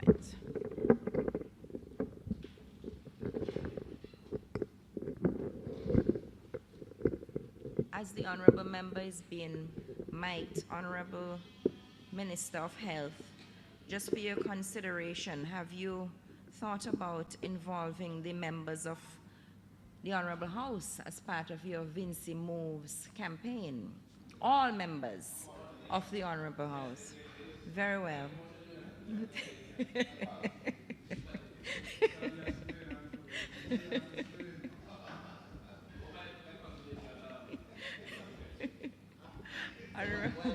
comment. As the honorable member is being mic'd, Honorable Minister of Health, just for your consideration, have you thought about involving the members of the Honorable House as part of your Vinci Moves campaign? All members of the Honorable House. Very well. Honorable-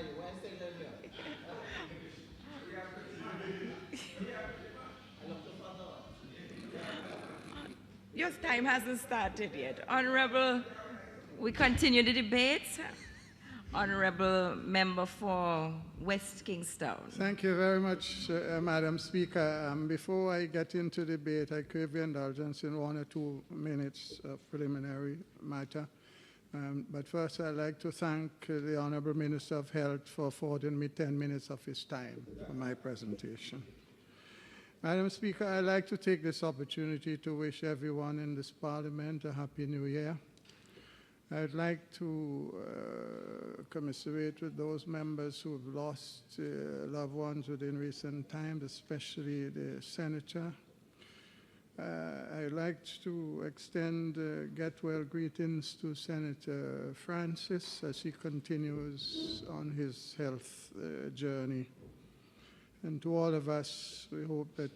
Your time hasn't started yet. Honorable, we continue the debate. Honorable Member for West Kingstown. Thank you very much, Madam Speaker. Before I get into debate, I crave your indulgence in 1 or 2 minutes of preliminary matter. But first, I'd like to thank the Honorable Minister of Health for affording me 10 minutes of his time for my presentation. Madam Speaker, I'd like to take this opportunity to wish everyone in this Parliament a Happy New Year. I'd like to commiserate with those members who have lost loved ones within recent times, especially the Senator. I'd like to extend get well greetings to Senator Francis as he continues on his health journey. And to all of us, we hope that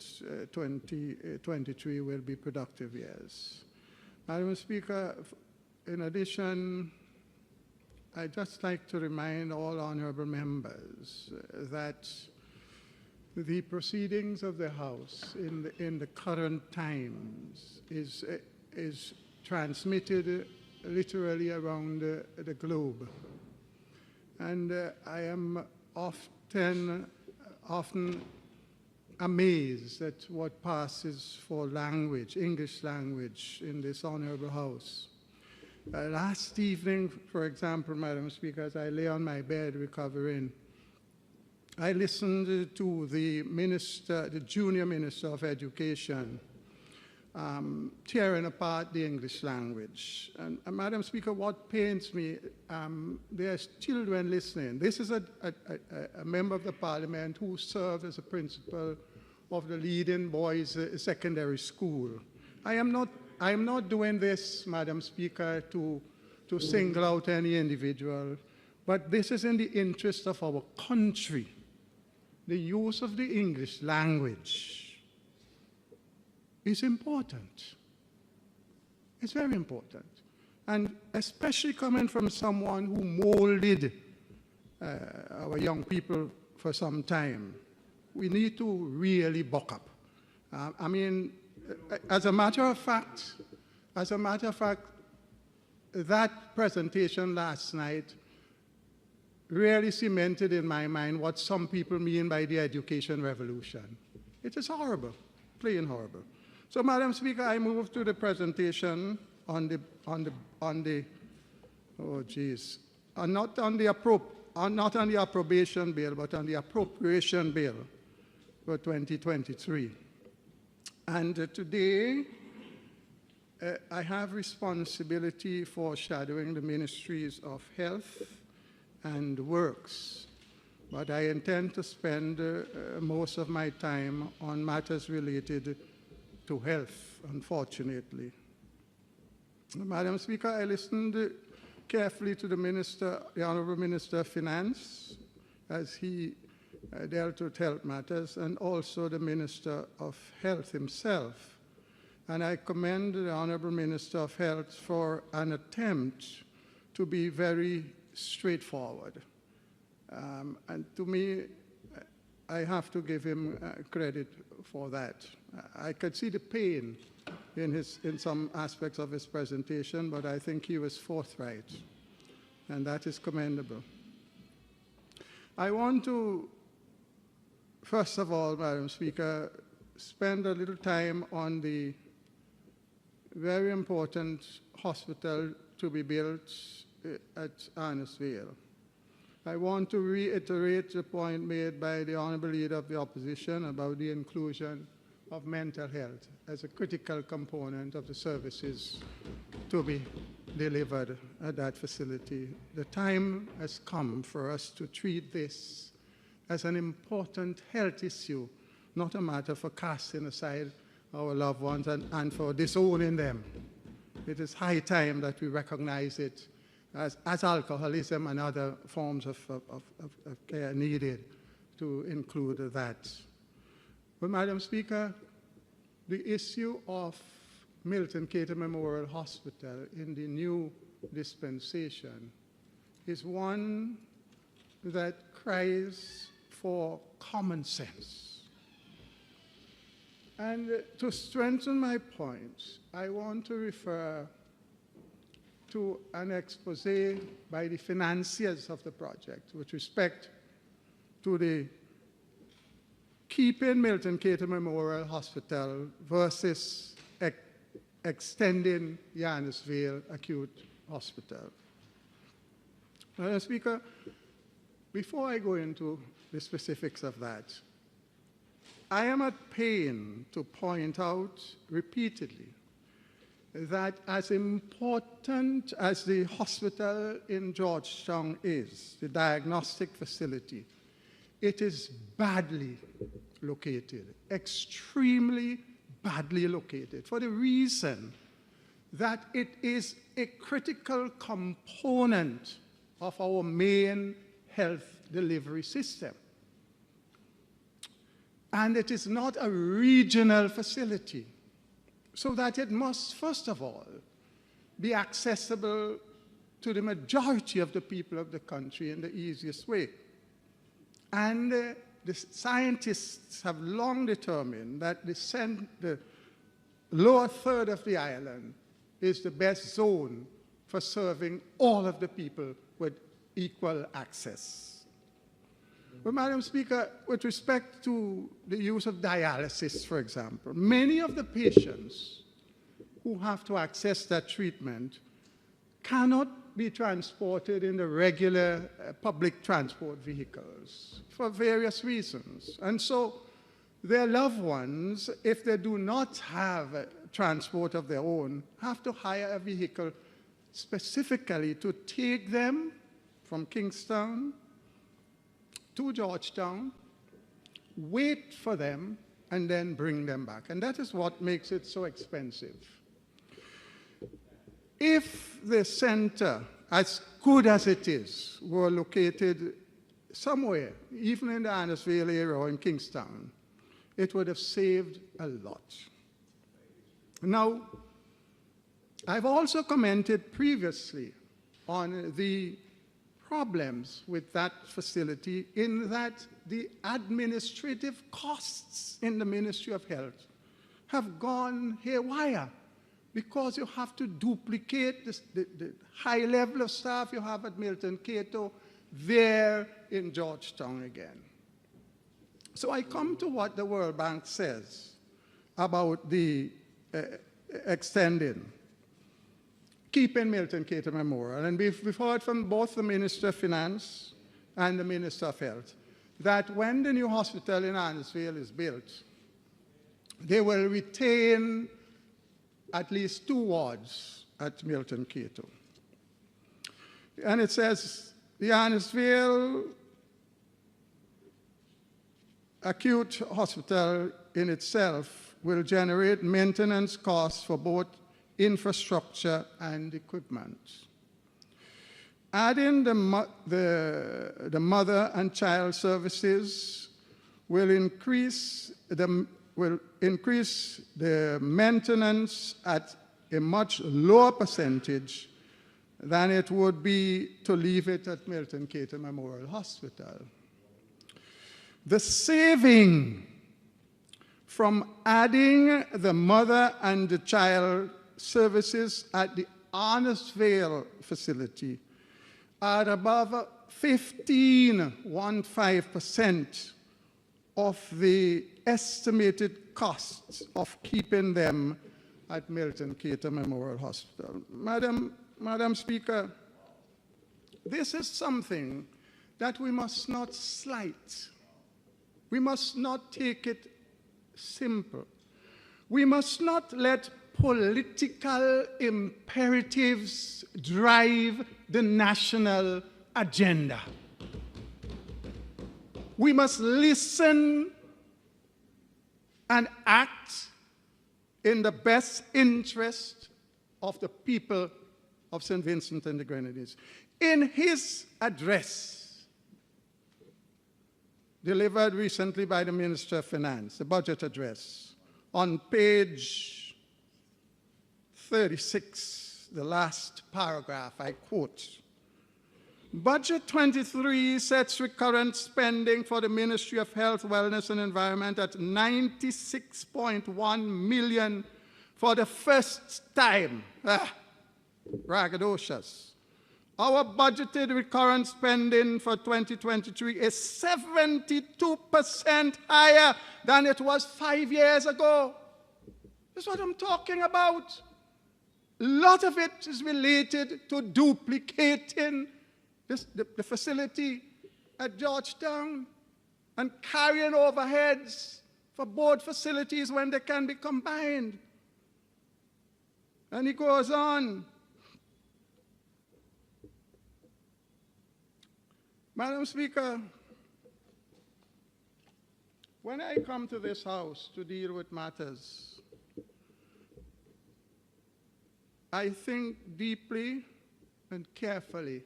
2023 will be productive years. Madam Speaker, in addition, I'd just like to remind all honorable members that the proceedings of the House in the current times is transmitted literally around the globe. And I am often amazed at what passes for language, English language, in this honorable House. Last evening, for example, Madam Speaker, as I lay on my bed recovering, I listened to the junior minister of education, tearing apart the English language. And Madam Speaker, what pains me, there's children listening. This is a member of the Parliament who served as a principal of the leading boys' secondary school. I am not doing this, Madam Speaker, to single out any individual, but this is in the interest of our country. The use of the English language is important. It's very important. And especially coming from someone who molded our young people for some time, we need to really buck up. I mean, as a matter of fact, that presentation last night really cemented in my mind what some people mean by the education revolution. It is horrible, plain horrible. So, Madam Speaker, I move to the presentation on the oh geez, not on the approbation bill, but on the appropriation bill for 2023. And today, I have responsibility for shadowing the Ministries of Health and Works, but I intend to spend most of my time on matters related to health, unfortunately. Madam Speaker, I listened carefully to the Honorable Minister of Finance, as he dealt with health matters, and also the Minister of Health himself. And I commend the Honorable Minister of Health for an attempt to be very straightforward. And to me, I have to give him credit for that. I could see the pain in some aspects of his presentation, but I think he was forthright, and that is commendable. I want to, first of all, Madam Speaker, spend a little time on the very important hospital to be built at Arnesville. I want to reiterate the point made by the Honourable Leader of the Opposition about the inclusion of mental health as a critical component of the services to be delivered at that facility. The time has come for us to treat this as an important health issue, not a matter for casting aside our loved ones and for disowning them. It is high time that we recognize it as alcoholism and other forms of care needed to include that. But Madam Speaker, the issue of Milton Cater Memorial Hospital in the new dispensation is one that cries for common sense. And to strengthen my points, I want to refer to an expose by the financiers of the project with respect to the keeping Milton Cater Memorial Hospital versus extending Yanesville Acute Hospital. Madam Speaker, before I go into the specifics of that, I am at pain to point out repeatedly that as important as the hospital in Georgetown is, the diagnostic facility, it is badly located, extremely badly located, for the reason that it is a critical component of our main health delivery system. And it is not a regional facility, so that it must, first of all, be accessible to the majority of the people of the country in the easiest way. And the scientists have long determined that the lower third of the island is the best zone for serving all of the people with equal access. But Madam Speaker, with respect to the use of dialysis, for example, many of the patients who have to access that treatment cannot be transported in the regular public transport vehicles for various reasons. And so their loved ones, if they do not have transport of their own, have to hire a vehicle specifically to take them from Kingstown to Georgetown, wait for them, and then bring them back. And that is what makes it so expensive. If the center, as good as it is, were located somewhere, even in the Annisville area or in Kingstown, it would have saved a lot. Now, I've also commented previously on the problems with that facility in that the administrative costs in the Ministry of Health have gone haywire because you have to duplicate the high level of staff you have at Milton Cato there in Georgetown again. So I come to what the World Bank says about the keeping Milton Cater Memorial. And we've heard from both the Minister of Finance and the Minister of Health that when the new hospital in Annisville is built, they will retain at least 2 wards at Milton Cato. And it says the Annisville Acute Hospital in itself will generate maintenance costs for both infrastructure and equipment. Adding the mother and child services will increase the maintenance at a much lower percentage than it would be to leave it at Milton Cater Memorial Hospital. The saving from adding the mother and the child services at the Annisville facility are above 15% of the estimated costs of keeping them at Milton Cater Memorial Hospital. Madam Speaker, this is something that we must not slight. We must not take it simple. We must not let political imperatives drive the national agenda. We must listen and act in the best interest of the people of St. Vincent and the Grenadines. In his address, delivered recently by the Minister of Finance, the budget address, on page 36, the last paragraph, I quote, Budget 23 sets recurrent spending for the Ministry of Health, Wellness and Environment at $96.1 million for the first time. Braggadocious. Our budgeted recurrent spending for 2023 is 72% higher than it was 5 years ago. That's what I'm talking about. A lot of it is related to duplicating the facility at Georgetown and carrying overheads for both facilities when they can be combined. And he goes on. Madam Speaker, when I come to this House to deal with matters, I think deeply and carefully.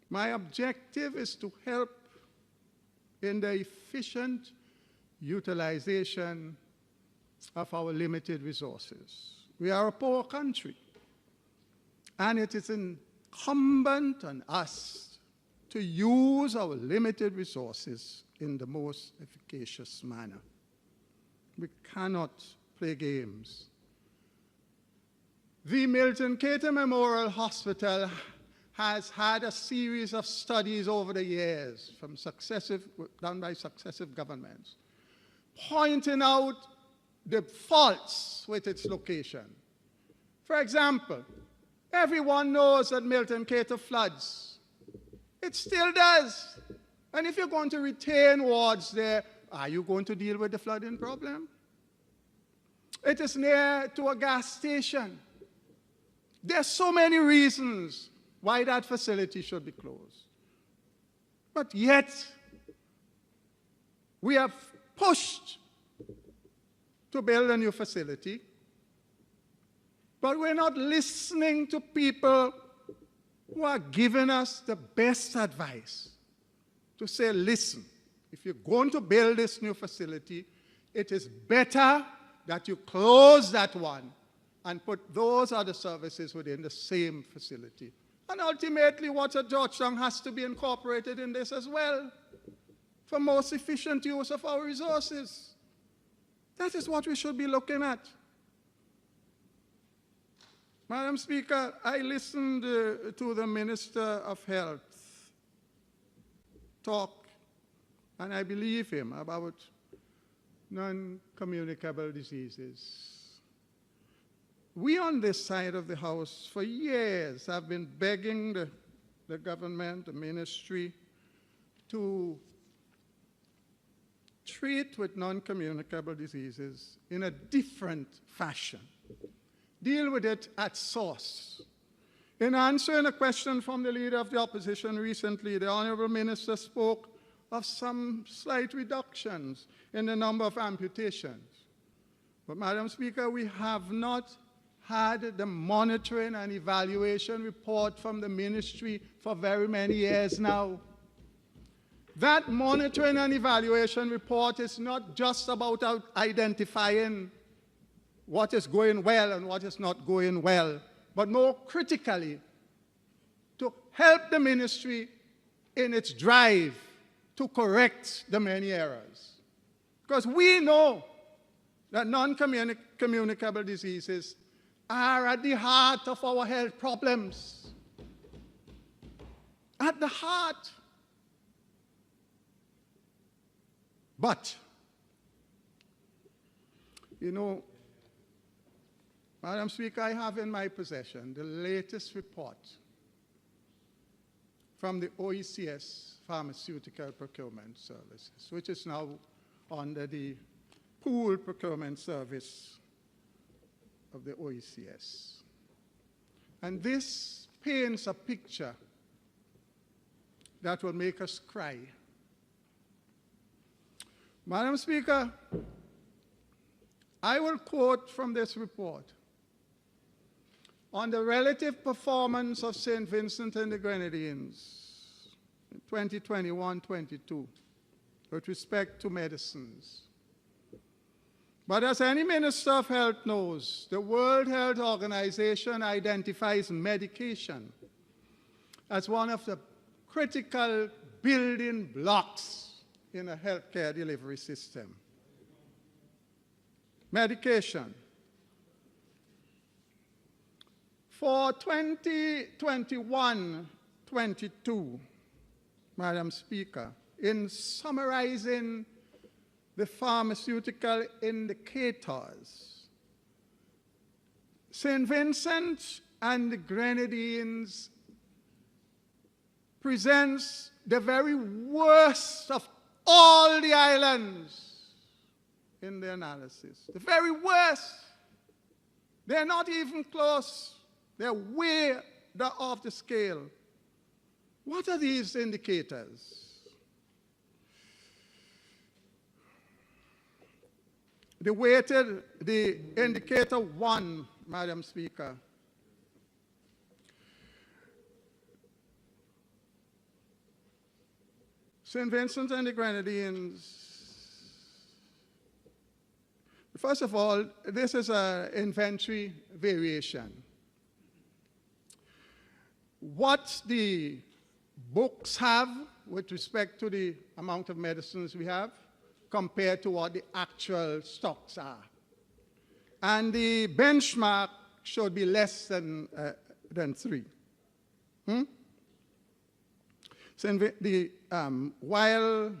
My objective is to help in the efficient utilization of our limited resources. We are a poor country, and it is incumbent on us to use our limited resources in the most efficacious manner. We cannot play games. The Milton Cater Memorial Hospital has had a series of studies over the years done by successive governments, pointing out the faults with its location. For example, everyone knows that Milton Cater floods. It still does. And if you're going to retain wards there, are you going to deal with the flooding problem? It is near to a gas station. There are so many reasons why that facility should be closed. But yet, we have pushed to build a new facility, but we're not listening to people who are giving us the best advice to say, listen, if you're going to build this new facility, it is better that you close that one and put those other services within the same facility. And ultimately, what's at Georgetown has to be incorporated in this as well for most efficient use of our resources. That is what we should be looking at. Madam Speaker, I listened to the Minister of Health talk, and I believe him about non-communicable diseases. We on this side of the House for years have been begging the government, the ministry, to treat with non-communicable diseases in a different fashion. Deal with it at source. In answering a question from the Leader of the Opposition recently, the Honourable Minister spoke of some slight reductions in the number of amputations. But, Madam Speaker, we have not had the monitoring and evaluation report from the ministry for very many years now. That monitoring and evaluation report is not just about identifying what is going well and what is not going well, but more critically, to help the ministry in its drive to correct the many errors. Because we know that non-communicable diseases are at the heart of our health problems. At the heart. But, you know, Madam Speaker, I have in my possession the latest report from the OECS Pharmaceutical Procurement Services, which is now under the Pool Procurement Service of the OECS. And this paints a picture that will make us cry. Madam Speaker, I will quote from this report on the relative performance of St. Vincent and the Grenadines in 2021-22 with respect to medicines. But as any Minister of Health knows, the World Health Organization identifies medication as one of the critical building blocks in a healthcare delivery system. Medication. For 2021-22, Madam Speaker, in summarizing the pharmaceutical indicators, St. Vincent and the Grenadines presents the very worst of all the islands in the analysis. The very worst. They're not even close. They're way off the scale. What are these indicators? The indicator 1, Madam Speaker, St. Vincent and the Grenadines. First of all, this is an inventory variation. What the books have with respect to the amount of medicines we have compared to what the actual stocks are. And the benchmark should be less than 3. So while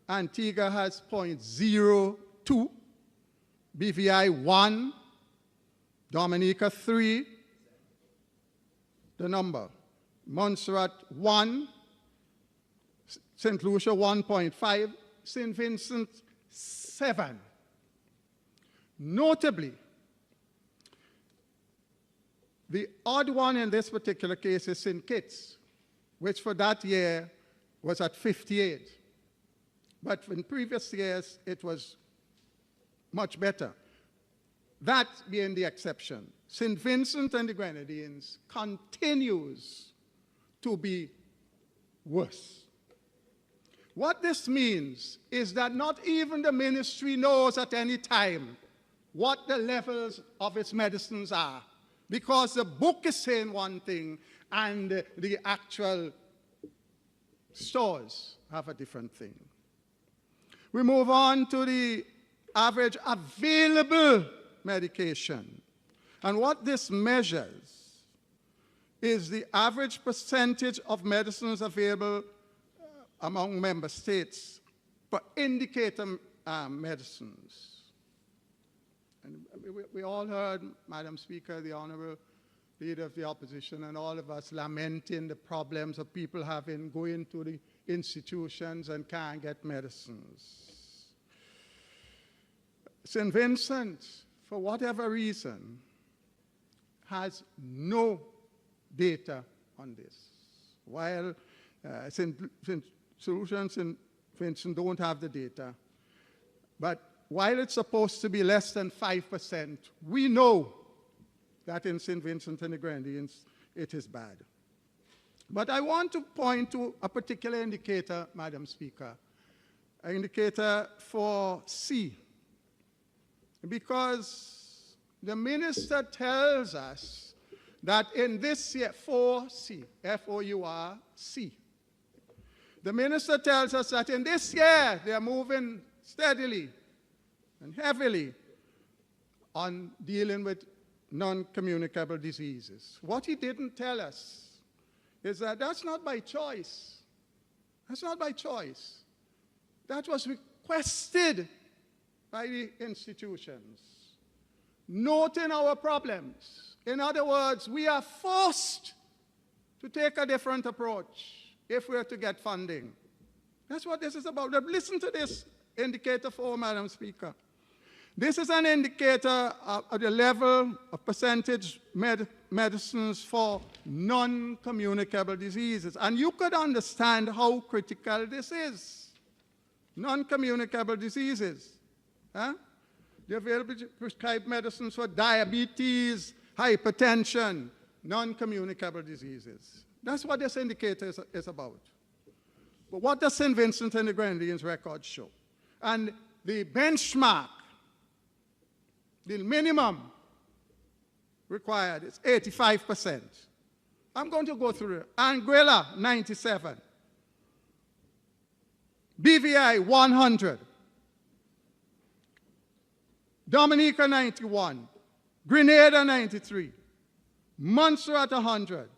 Antigua has 0.02, BVI 1, Dominica 3, the number, Montserrat 1, St. Lucia 1.5, St. Vincent 7. Notably, the odd one in this particular case is St. Kitts, which for that year was at 58. But in previous years, it was much better. That being the exception. St. Vincent and the Grenadines continues to be worse. What this means is that not even the ministry knows at any time what the levels of its medicines are, because the book is saying one thing and the actual stores have a different thing. We move on to the average available medication. And what this measures is the average percentage of medicines available among member states for indicator medicines. And we all heard, Madam Speaker, the Honorable Leader of the Opposition, and all of us lamenting the problems of people going to the institutions and can't get medicines. St. Vincent, for whatever reason, has no data on this, while St. Solutions and Vincent don't have the data. But while it's supposed to be less than 5%, we know that in St. Vincent and the Grenadines, it is bad. But I want to point to a particular indicator, Madam Speaker, an indicator for C, because the minister tells us that in this year, 4C, F-O-U-R-C, the minister tells us that in this year, they are moving steadily and heavily on dealing with non-communicable diseases. What he didn't tell us is that that's not by choice. That's not by choice. That was requested by the institutions, noting our problems. In other words, we are forced to take a different approach. if we're to get funding. That's what this is about. Now, listen to this indicator 4, Madam Speaker. This is an indicator of the level of percentage medicines for non-communicable diseases. And you could understand how critical this is. Non-communicable diseases. Huh? The available prescribed medicines for diabetes, hypertension, non-communicable diseases. That's what this indicator is about. But what does St. Vincent and the Grenadines records show? And the benchmark, the minimum required is 85%. I'm going to go through it. Anguilla, 97. BVI, 100. Dominica, 91. Grenada, 93. Montserrat, 100.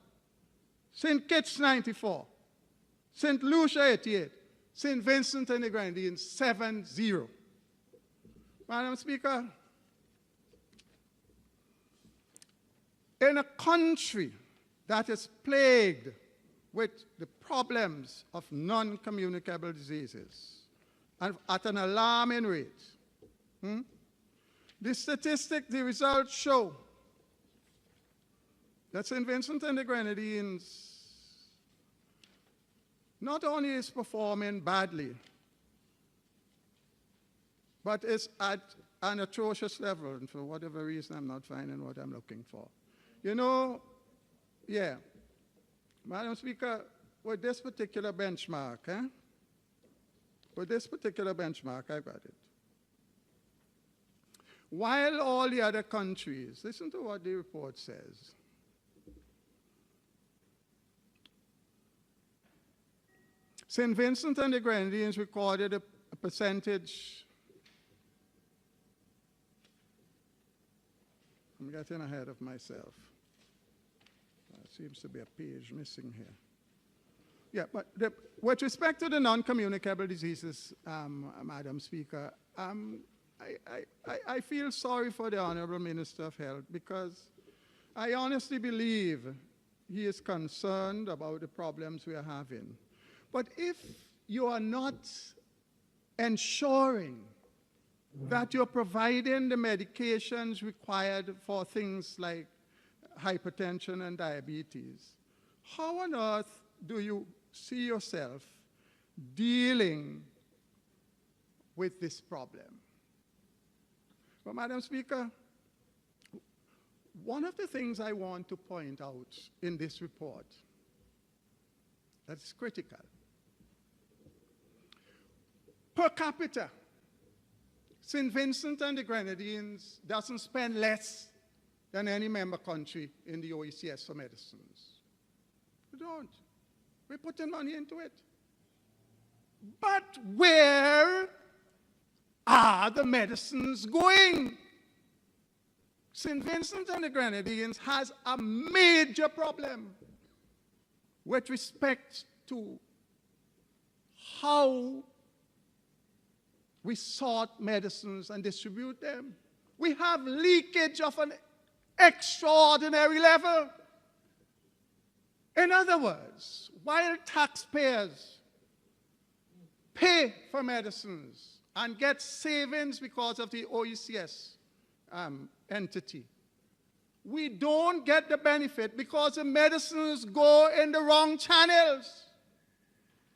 St. Kitts, 94. St. Lucia, 88. St. Vincent and the Grenadines, 70. Madam Speaker, in a country that is plagued with the problems of non-communicable diseases and at an alarming rate, the results show that St. Vincent and the Grenadines not only is performing badly, but is at an atrocious level, and for whatever reason I'm not finding what I'm looking for. You know, yeah, Madam Speaker, with this particular benchmark, with this particular benchmark, I got it. While all the other countries, listen to what the report says. St. Vincent and the Grenadines recorded a percentage. I'm getting ahead of myself. There seems to be a page missing here. Yeah, but with respect to the non-communicable diseases, Madam Speaker, I feel sorry for the Honorable Minister of Health because I honestly believe he is concerned about the problems we are having. But if you are not ensuring that you're providing the medications required for things like hypertension and diabetes, how on earth do you see yourself dealing with this problem? Well, Madam Speaker, one of the things I want to point out in this report that's critical, per capita, St. Vincent and the Grenadines doesn't spend less than any member country in the OECS for medicines. We don't. We're putting money into it. But where are the medicines going? St. Vincent and the Grenadines has a major problem with respect to how we sort medicines and distribute them. We have leakage of an extraordinary level. In other words, while taxpayers pay for medicines and get savings because of the OECS entity, we don't get the benefit because the medicines go in the wrong channels.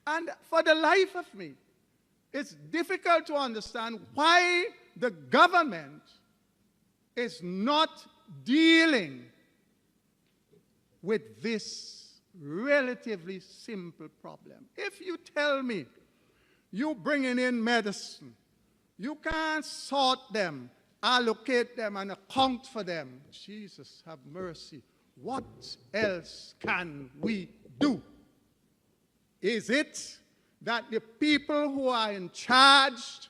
And for the life of me, it's difficult to understand why the government is not dealing with this relatively simple problem. If you tell me you're bringing in medicine, you can't sort them, allocate them, and account for them. Jesus, have mercy. What else can we do? Is it that the people who are in charge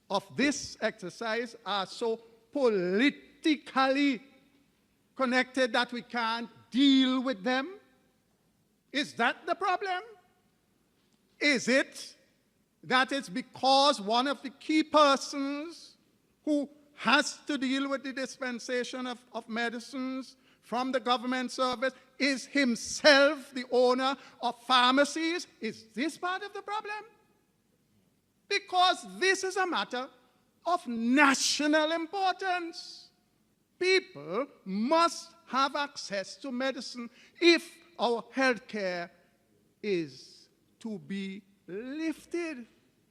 of this exercise are so politically connected that we can't deal with them? Is that the problem? Is it that it's because one of the key persons who has to deal with the dispensation of medicines from the government service is himself the owner of pharmacies. Is this part of the problem? Because this is a matter of national importance. People must have access to medicine if our health care is to be lifted.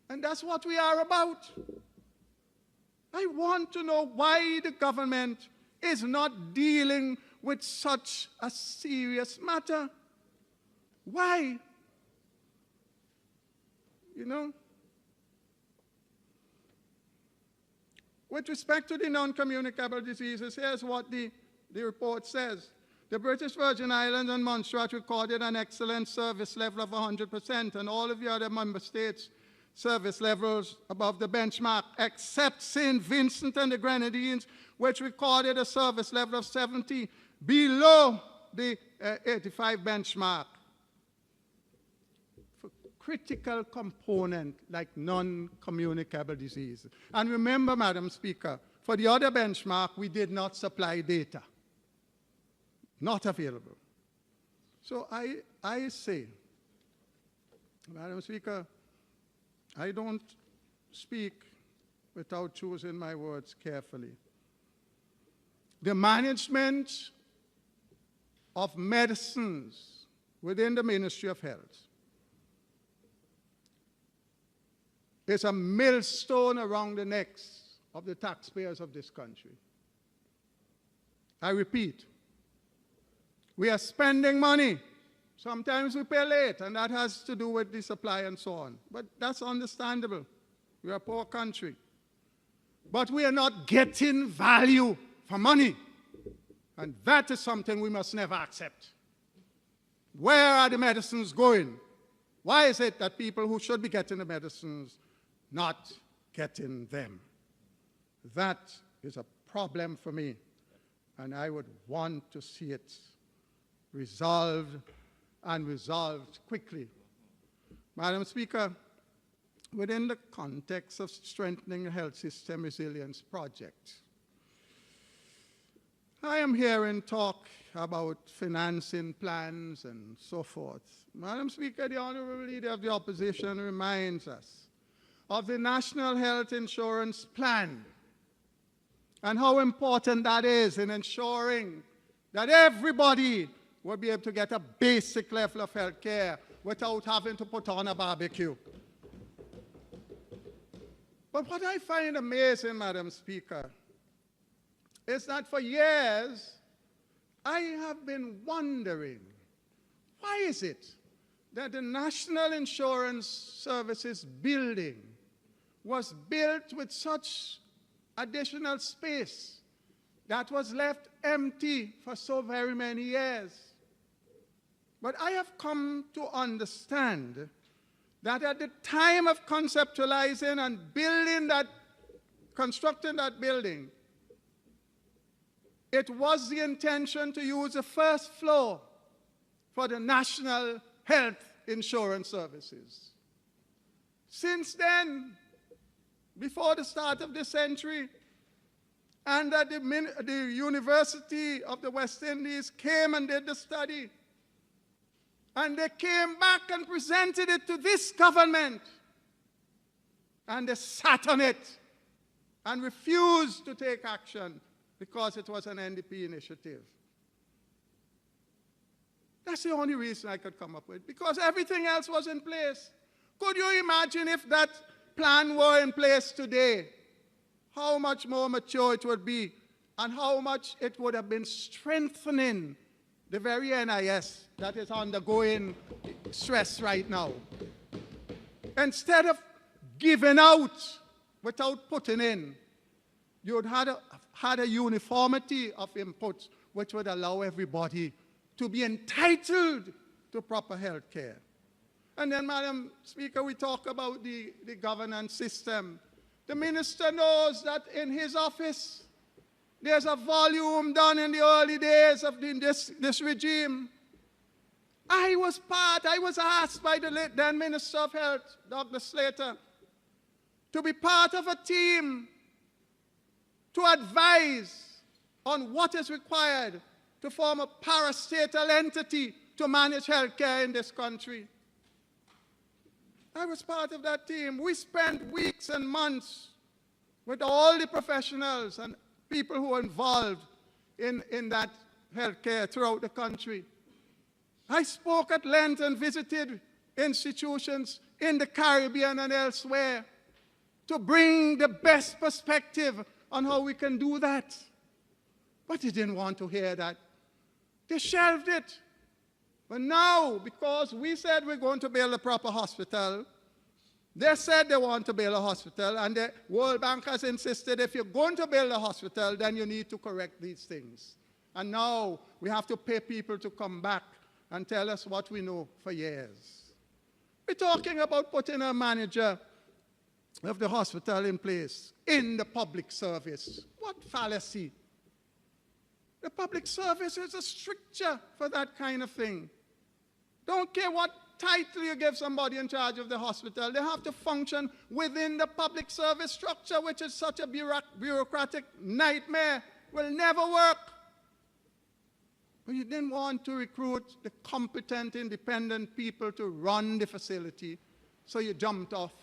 And that's what we are about. I want to know why the government is not dealing with such a serious matter. Why? You know? With respect to the non-communicable diseases, here's what the report says. The British Virgin Islands and Montserrat recorded an excellent service level of 100%, and all of the other member states' service levels above the benchmark, except St. Vincent and the Grenadines, which recorded a service level of 70, below the 85 benchmark. For critical component like non-communicable disease. And remember, Madam Speaker, for the other benchmark, we did not supply data. Not available. So I say, Madam Speaker, I don't speak without choosing my words carefully. The management of medicines within the Ministry of Health is a millstone around the necks of the taxpayers of this country. I repeat, we are spending money. Sometimes we pay late, and that has to do with the supply and so on. But that's understandable. We are a poor country. But we are not getting value for money. And that is something we must never accept. Where are the medicines going? Why is it that people who should be getting the medicines not getting them? That is a problem for me, and I would want to see it resolved and resolved quickly. Madam Speaker, within the context of strengthening the health system resilience project, I am hearing talk about financing plans and so forth. Madam Speaker, the Honorable Leader of the Opposition reminds us of the National Health Insurance Plan and how important that is in ensuring that everybody will be able to get a basic level of health care without having to put on a barbecue. But what I find amazing, Madam Speaker, is that for years I have been wondering, why is it that the National Insurance Services building was built with such additional space that was left empty for so very many years? But I have come to understand that at the time of conceptualizing and constructing that building, it was the intention to use the first floor for the National Health Insurance Services. Since then, before the start of this century, and that the University of the West Indies came and did the study, and they came back and presented it to this government, and they sat on it and refused to take action because it was an NDP initiative. That's the only reason I could come up with, because everything else was in place. Could you imagine if that plan were in place today, how much more mature it would be, and how much it would have been strengthening the very NIS that is undergoing stress right now. Instead of giving out without putting in, you would have had a uniformity of input which would allow everybody to be entitled to proper health care. And then, Madam Speaker, we talk about the governance system. The minister knows that in his office, there's a volume done in the early days of this regime. I was asked by the late then Minister of Health, Dr. Slater, to be part of a team to advise on what is required to form a parastatal entity to manage healthcare in this country. I was part of that team. We spent weeks and months with all the professionals and people who are involved in that healthcare throughout the country. I spoke at length and visited institutions in the Caribbean and elsewhere to bring the best perspective on how we can do that. But they didn't want to hear that. They shelved it. But now, because we said we're going to build a proper hospital, they said they want to build a hospital, and the World Bank has insisted if you're going to build a hospital, then you need to correct these things. And now we have to pay people to come back and tell us what we know for years. We're talking about putting a manager of the hospital in place in the public service. What fallacy! The public service is a stricture for that kind of thing. Don't care what title you give somebody in charge of the hospital, they have to function within the public service structure, which is such a bureaucratic nightmare, will never work. But you didn't want to recruit the competent, independent people to run the facility, so you jumped off.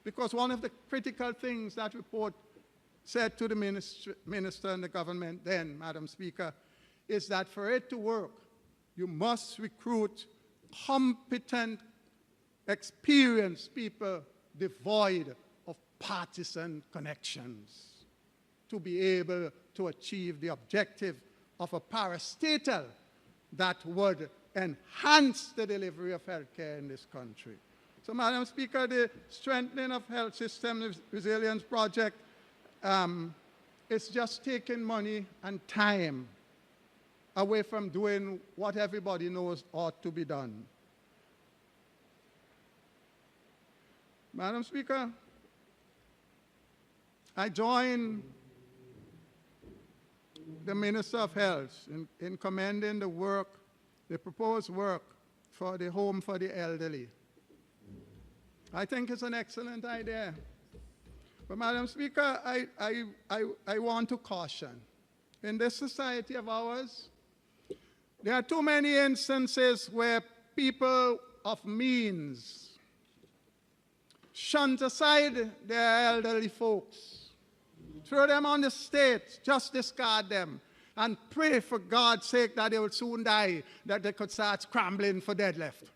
Because one of the critical things that report said to the minister and the government then, Madam Speaker, is that for it to work, you must recruit competent, experienced people devoid of partisan connections to be able to achieve the objective of a parastatal that would enhance the delivery of healthcare in this country. So, Madam Speaker, the Strengthening of Health System Resilience Project is just taking money and time away from doing what everybody knows ought to be done. Madam Speaker, I join the Minister of Health in commending the work, the proposed work for the home for the elderly. I think it's an excellent idea. But Madam Speaker, I want to caution. In this society of ours, there are too many instances where people of means shunt aside their elderly folks, throw them on the state, just discard them, and pray for God's sake that they will soon die, that they could start scrambling for deadlift.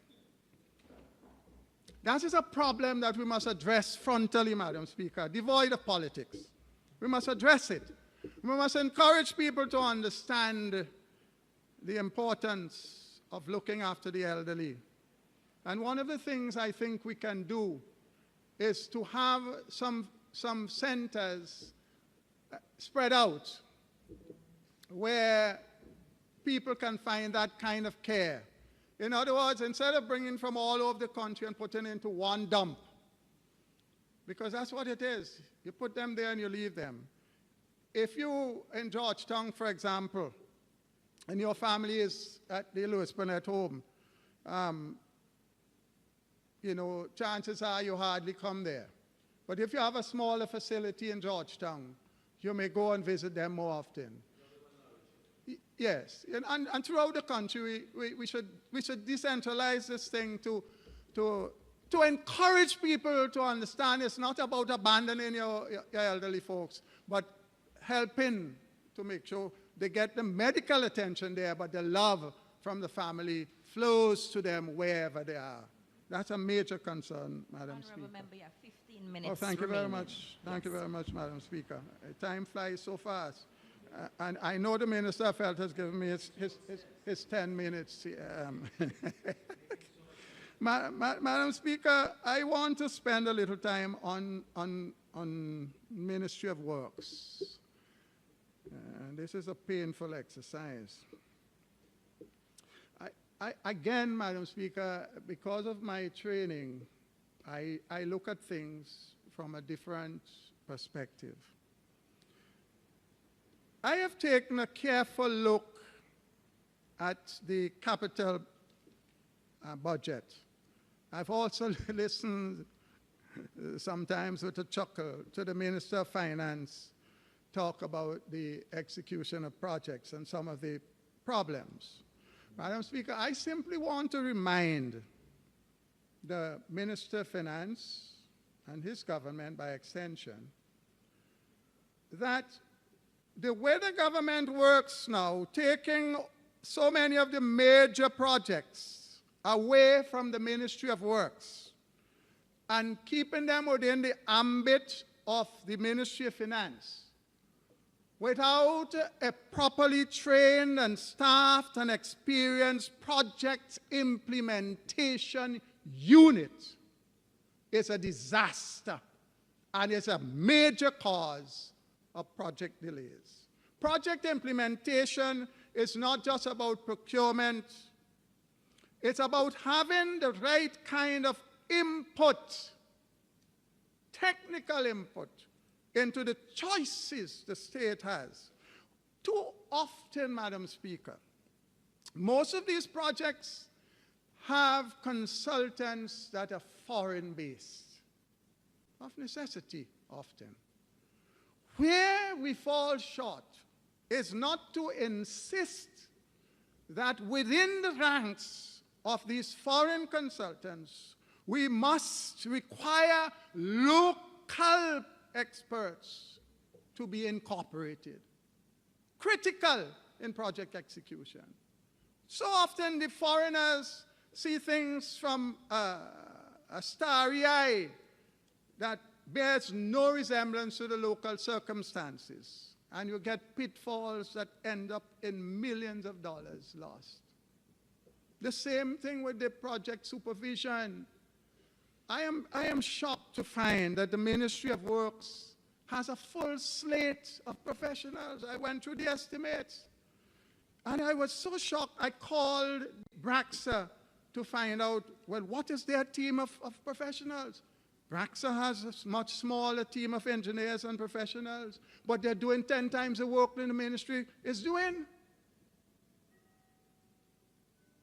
That is a problem that we must address frontally, Madam Speaker, devoid of politics. We must address it. We must encourage people to understand the importance of looking after the elderly. And one of the things I think we can do is to have some centers spread out where people can find that kind of care. In other words, instead of bringing from all over the country and putting into one dump, because that's what it is. You put them there and you leave them. If you, in Georgetown, for example, and your family is at the Lewis Burnett home, you know, chances are you hardly come there. But if you have a smaller facility in Georgetown, you may go and visit them more often. Yes, and throughout the country, we should decentralize this thing to encourage people to understand it's not about abandoning your elderly folks, but helping to make sure they get the medical attention there, but the love from the family flows to them wherever they are. That's a major concern, Madam Speaker. Honourable Member, you have 15 minutes Oh, thank you remaining. very much. Thank you Yes. very much, Madam Speaker. Time flies so fast. And I know the Minister of Health has given me his 10 minutes. Madam Speaker, I want to spend a little time on Ministry of Works. This is a painful exercise. Again, Madam Speaker, because of my training, I look at things from a different perspective. I have taken a careful look at the capital budget. I've also listened sometimes with a chuckle to the Minister of Finance talk about the execution of projects and some of the problems. Madam Speaker, I simply want to remind the Minister of Finance and his government by extension that the way the government works now, taking so many of the major projects away from the Ministry of Works and keeping them within the ambit of the Ministry of Finance, without a properly trained and staffed and experienced project implementation unit, is a disaster and is a major cause of project delays. Project implementation is not just about procurement. It's about having the right kind of input, technical input, into the choices the state has. Too often, Madam Speaker, most of these projects have consultants that are foreign-based, of necessity often. Where we fall short is not to insist that within the ranks of these foreign consultants, we must require local experts to be incorporated, critical in project execution. So often the foreigners see things from a starry eye that bears no resemblance to the local circumstances, and you get pitfalls that end up in millions of dollars lost. The same thing with the project supervision. I am shocked to find that the Ministry of Works has a full slate of professionals. I went through the estimates, and I was so shocked. I called Braxa to find out, well, what is their team of professionals? Braxa has a much smaller team of engineers and professionals, but they're doing 10 times the work than the ministry is doing.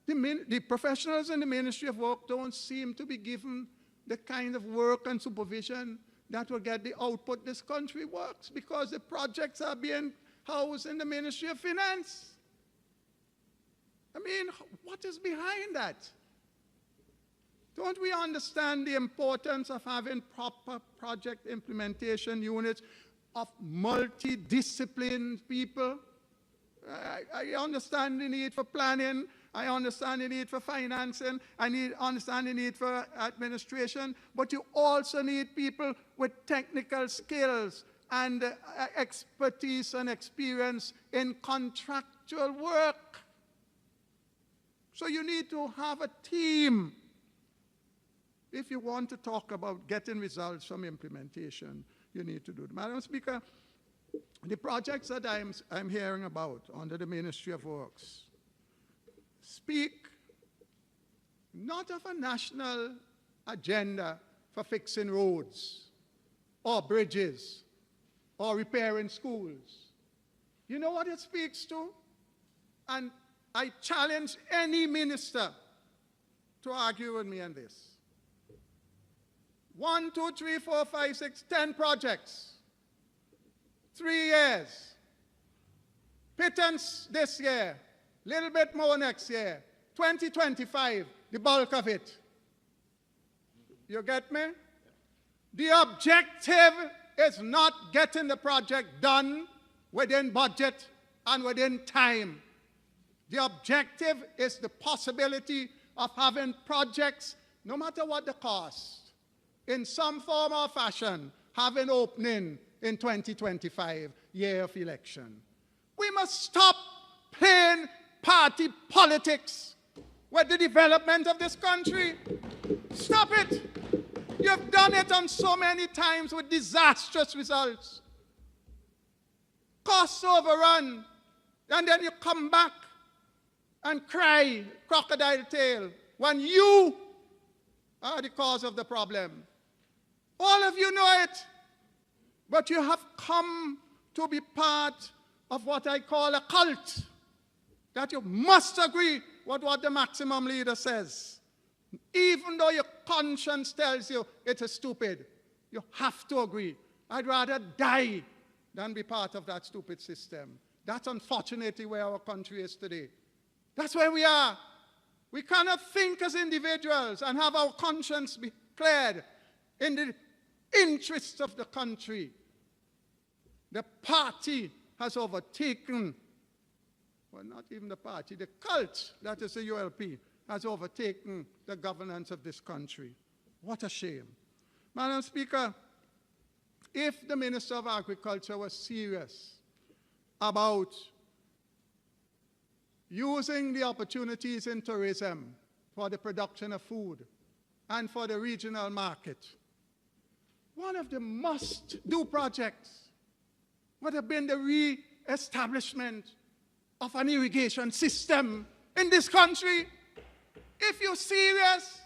The professionals in the Ministry of Work don't seem to be given the kind of work and supervision that will get the output this country works, because the projects are being housed in the Ministry of Finance. I mean, what is behind that? Don't we understand the importance of having proper project implementation units of multidisciplined people? I understand the need for planning. I understand the need for financing. I understand the need for administration. But you also need people with technical skills and expertise and experience in contractual work. So you need to have a team if you want to talk about getting results from implementation. You need to do it. Madam Speaker, the projects that I'm hearing about under the Ministry of Works speak not of a national agenda for fixing roads or bridges or repairing schools. You know what it speaks to? And I challenge any minister to argue with me on this. 1, 2, 3, 4, 5, 6, 10 projects. 3 years. Pittance this year. Little bit more next year. 2025, the bulk of it. You get me? The objective is not getting the project done within budget and within time. The objective is the possibility of having projects, no matter what the cost, in some form or fashion, having opening in 2025, year of election. We must stop playing party politics with the development of this country. Stop it. You've done it on so many times with disastrous results. Costs overrun, and then you come back and cry crocodile tail when you are the cause of the problem. All of you know it, but you have come to be part of what I call a cult, that you must agree with what the maximum leader says. Even though your conscience tells you it is stupid, you have to agree. I'd rather die than be part of that stupid system. That's unfortunately where our country is today. That's where we are. We cannot think as individuals and have our conscience be cleared in the interests of the country. The party has overtaken, well, not even the party, the cult, that is the ULP, has overtaken the governance of this country. What a shame. Madam Speaker, if the Minister of Agriculture was serious about using the opportunities in tourism for the production of food and for the regional market, one of the must-do projects would have been the re-establishment of an irrigation system in this country. If you're serious,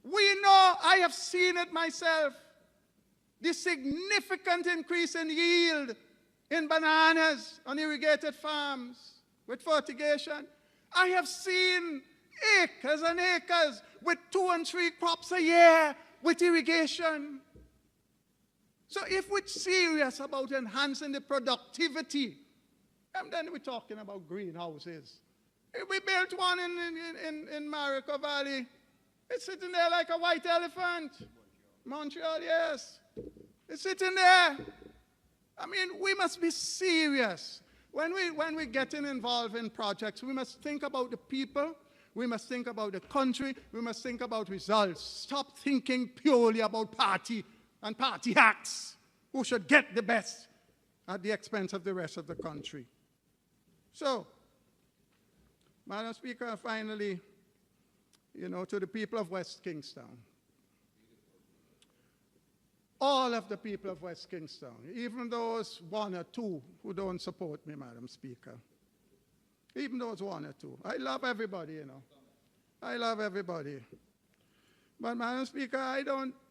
we know, I have seen it myself, the significant increase in yield in bananas on irrigated farms with fertigation. I have seen acres and acres with 2 and 3 crops a year with irrigation. So if we're serious about enhancing the productivity, and then we're talking about greenhouses. We built one in Marico Valley. It's sitting there like a white elephant. Montreal, yes. It's sitting there. I mean, we must be serious. When we're getting involved in projects, we must think about the people, we must think about the country, we must think about results. Stop thinking purely about party and party hacks who should get the best at the expense of the rest of the country. So, Madam Speaker, finally, to the people of West Kingstown, all of the people of West Kingstown, even those 1 or 2 who don't support me, Madam Speaker, even those 1 or 2. I love everybody, I love everybody. But, Madam Speaker,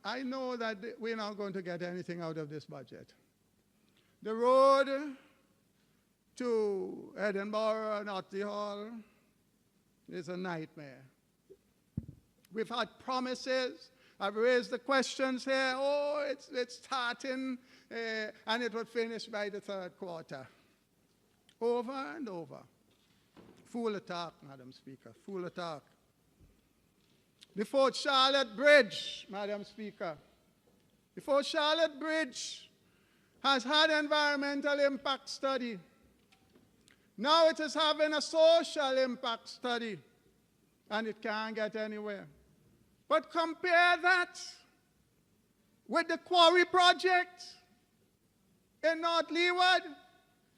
I know that we're not going to get anything out of this budget. The road to Edinburgh and Otley Hall is a nightmare. We've had promises. I've raised the questions here. Oh, it's starting, and it would finish by the 3rd quarter. Over and over. Fool attack, Madam Speaker, fool attack. The Fort Charlotte Bridge, Madam Speaker. The Fort Charlotte Bridge has had environmental impact study. Now it is having a social impact study, and it can't get anywhere. But compare that with the quarry project in North Leeward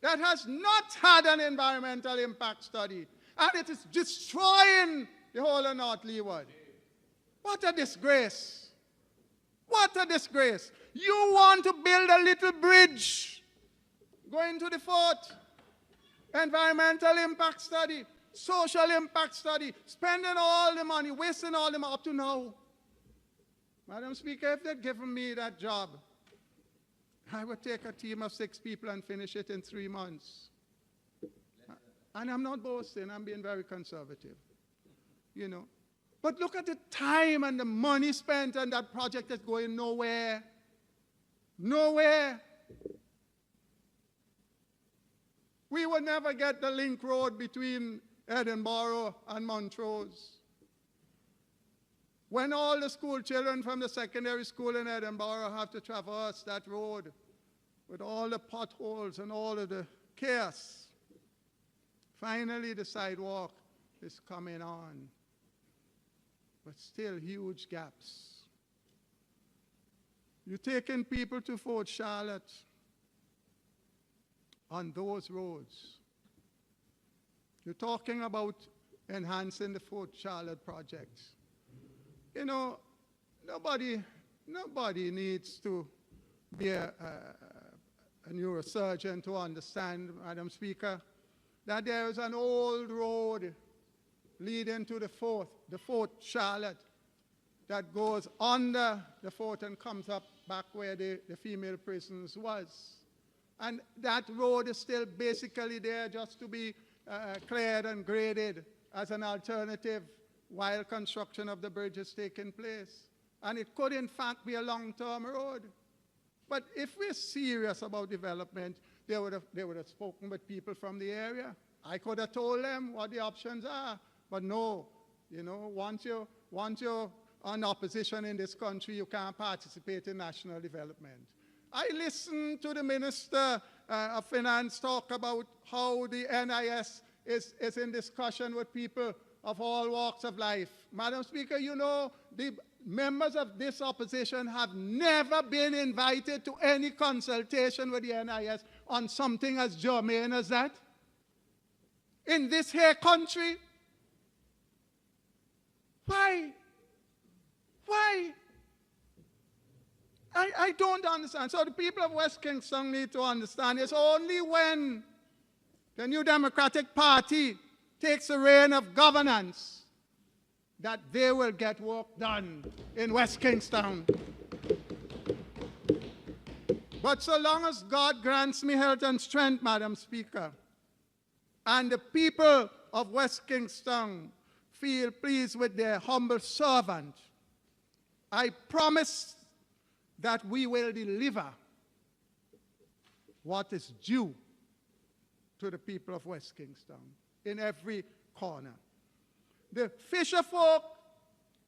that has not had an environmental impact study, and it is destroying the whole of North Leeward. What a disgrace. What a disgrace. You want to build a little bridge going to the fort. Environmental impact study, social impact study, spending all the money, wasting all the money up to now. Madam Speaker, if they'd given me that job, I would take a team of 6 people and finish it in 3 months. And I'm not boasting, I'm being very conservative, But look at the time and the money spent on that project that's going nowhere. Nowhere. We would never get the link road between Edinburgh and Montrose. When all the school children from the secondary school in Edinburgh have to traverse that road with all the potholes and all of the chaos, finally the sidewalk is coming on, but still huge gaps. You're taking people to Fort Charlotte on those roads. You're talking about enhancing the Fort Charlotte project. Nobody needs to be a neurosurgeon to understand, Madam Speaker, that there is an old road leading to the Fort Charlotte, that goes under the fort and comes up back where the female prisons was. And that road is still basically there just to be cleared and graded as an alternative while construction of the bridge is taking place. And it could, in fact, be a long-term road. But if we're serious about development, They would have spoken with people from the area. I could have told them what the options are, but no. You know, once you're on opposition in this country, you can't participate in national development. I listened to the Minister of Finance talk about how the NIS is in discussion with people of all walks of life. Madam Speaker, you know, the members of this opposition have never been invited to any consultation with the NIS on something as germane as that. In this here country, why? Why? I don't understand. So the people of West Kingston need to understand it's only when the New Democratic Party takes the reign of governance that they will get work done in West Kingston. But so long as God grants me health and strength, Madam Speaker, and the people of West Kingston feel pleased with their humble servant, I promise that we will deliver what is due to the people of West Kingston in every corner. The fisher folk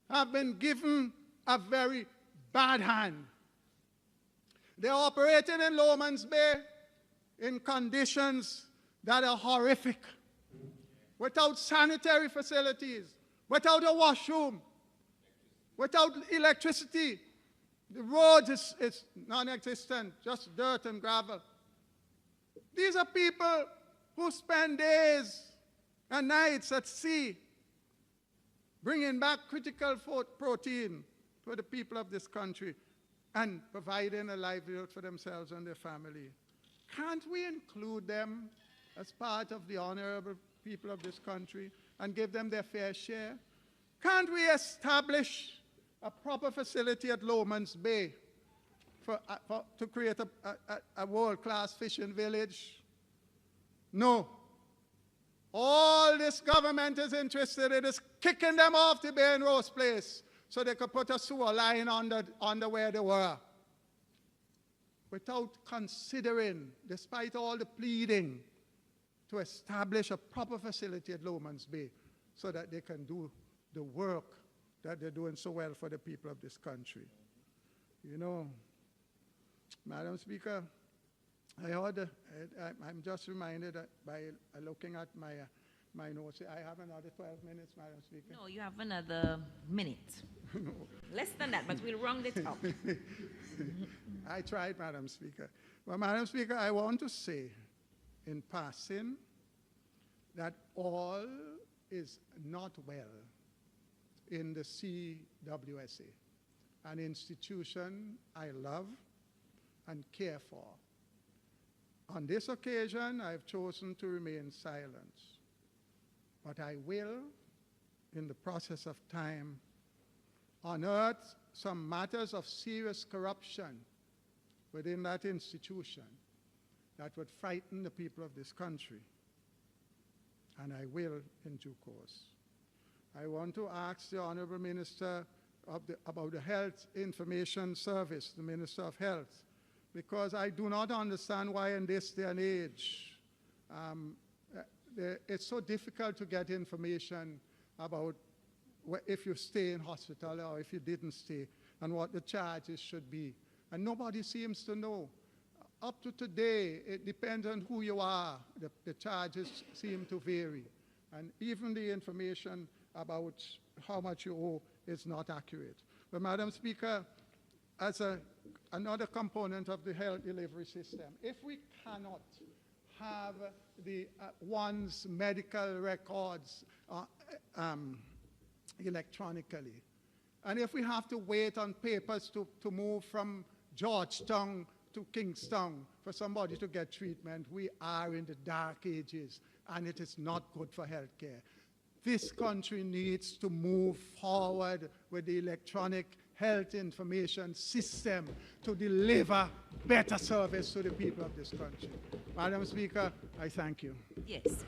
have been given a very bad hand. They're operating in Lowman's Bay in conditions that are horrific, without sanitary facilities, without a washroom, without electricity. The road is non-existent, just dirt and gravel. These are people who spend days and nights at sea bringing back critical protein for the people of this country and providing a livelihood for themselves and their family. Can't we include them as part of the honorable people of this country and give them their fair share? Can't we establish a proper facility at Lowman's Bay to create a world-class fishing village? No. All this government is interested in is kicking them off the Bay and Rose Place so they could put a sewer line under where they were, without considering, despite all the pleading, to establish a proper facility at Lowman's Bay so that they can do the work that they're doing so well for the people of this country. You know, Madam Speaker, I'm just reminded that by looking at my notes, I have another 12 minutes, Madam Speaker. No, you have another minute. No. Less than that, but we'll round it up. I tried, Madam Speaker. But Madam Speaker, I want to say in passing that all is not well in the CWSA, an institution I love and care for. On this occasion, I've chosen to remain silent, but I will, in the process of time, unearth some matters of serious corruption within that institution that would frighten the people of this country, and I will in due course. I want to ask the Honorable Minister about the Health Information Service, the Minister of Health, because I do not understand why in this day and age it's so difficult to get information about if you stay in hospital or if you didn't stay and what the charges should be. And nobody seems to know. Up to today, it depends on who you are. The charges seem to vary. And even the information about how much you owe is not accurate. But Madam Speaker, as another component of the health delivery system, if we cannot have one's medical records electronically, and if we have to wait on papers to move from Georgetown to Kingston for somebody to get treatment, we are in the dark ages, and it is not good for healthcare. This country needs to move forward with the electronic health information system to deliver better service to the people of this country. Madam Speaker, I thank you. Yes.